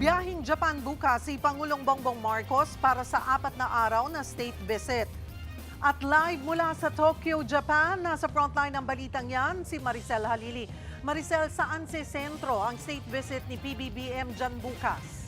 Biyahing Japan bukas si Pangulong Bongbong Marcos para sa 4 na araw na state visit. At live mula sa Tokyo, Japan, nasa frontline ng balitang yan, si Maricel Halili. Maricel, saan sa sentro ang state visit ni PBBM dyan bukas?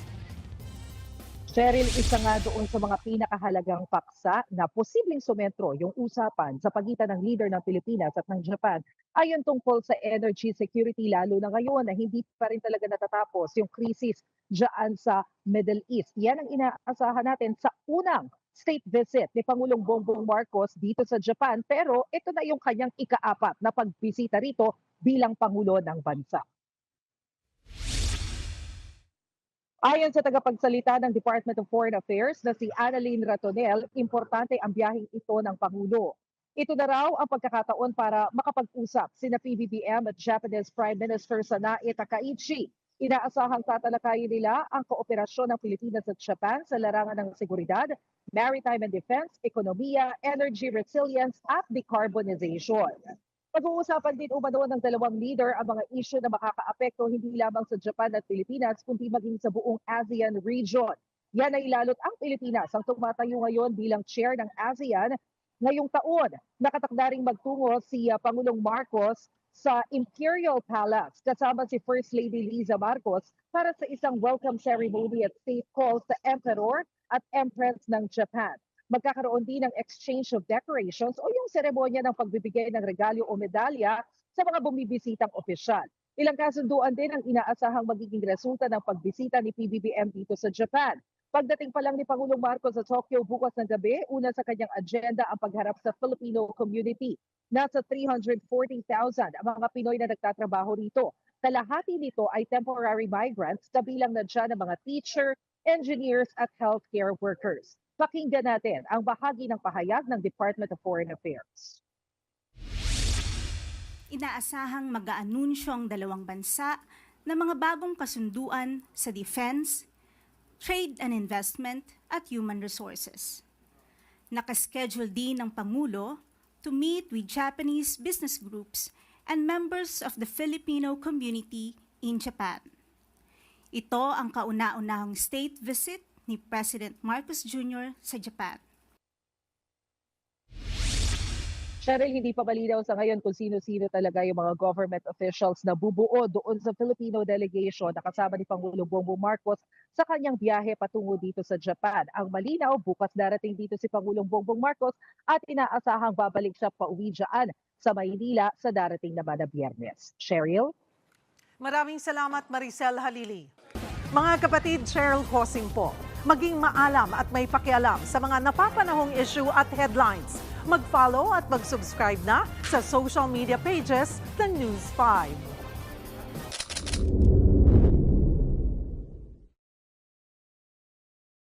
Cheryl, isa nga doon sa mga pinakahalagang paksa na posibleng sumentro yung usapan sa pagitan ng leader ng Pilipinas at ng Japan ayon tungkol sa energy security, lalo na ngayon na hindi pa rin talaga natatapos yung krisis dyan sa Middle East. Yan ang inaasahan natin sa unang state visit ni Pangulong Bongbong Marcos dito sa Japan, pero ito na yung kanyang ika-4 na pagbisita rito bilang Pangulo ng bansa. Ayon sa tagapagsalita ng Department of Foreign Affairs na si Annalyn Ratonel, importante ang biyaheng ito ng Pangulo. Ito na raw ang pagkakataon para makapag-usap sina PBBM at Japanese Prime Minister Sanae Takaichi. Inaasahang tatalakayin nila ang kooperasyon ng Pilipinas at Japan sa larangan ng seguridad, maritime and defense, ekonomiya, energy resilience at decarbonization. Pag-uusapan din umano ng dalawang leader ang mga isyu na makakaapekto hindi lamang sa Japan at Pilipinas kundi maging sa buong ASEAN region. Yan ay lalot ang Pilipinas ang tumatayo ngayon bilang chair ng ASEAN ngayong taon. Nakatakda ring magtungo si Pangulong Marcos sa Imperial Palace kasama si First Lady Liza Marcos para sa isang welcome ceremony at state call sa Emperor at Empress ng Japan. Magkakaroon din ng exchange of decorations o yung seremonya ng pagbibigay ng regalo o medalya sa mga bumibisitang opisyal. Ilang kasunduan din ang inaasahang magiging resulta ng pagbisita ni PBBM dito sa Japan. Pagdating pa lang ni Pangulong Marcos sa Tokyo bukas ng gabi, una sa kanyang agenda ang pagharap sa Filipino community. Nasa 340,000 ang mga Pinoy na nagtatrabaho rito. Kalahati nito ay temporary migrants, kabilang na dyan ang mga teacher, engineers at healthcare workers. Pakinggan natin ang bahagi ng pahayag ng Department of Foreign Affairs. Inaasahang mag-aanunsyo ang dalawang bansa ng mga bagong kasunduan sa defense, trade and investment at human resources. Nakaschedule din ng Pangulo to meet with Japanese business groups and members of the Filipino community in Japan. Ito ang kauna-unahang state visit ni President Marcos Jr. sa Japan. Cheryl, hindi pa malinaw sa ngayon kung sino-sino talaga yung mga government officials na bubuo doon sa Filipino delegation na kasama ni Pangulong Bongbong Marcos sa kanyang biyahe patungo dito sa Japan. Ang malinaw, bukas darating dito si Pangulong Bongbong Marcos at inaasahang babalik siya pauwi dyan sa Maynila sa darating na Biyernes. Cheryl? Maraming salamat, Maricel Halili. Mga kapatid, Cheryl Hosing po. Maging maalam at may pakialam sa mga napapanahong issue at headlines. Mag-follow at mag-subscribe na sa social media pages ng News 5.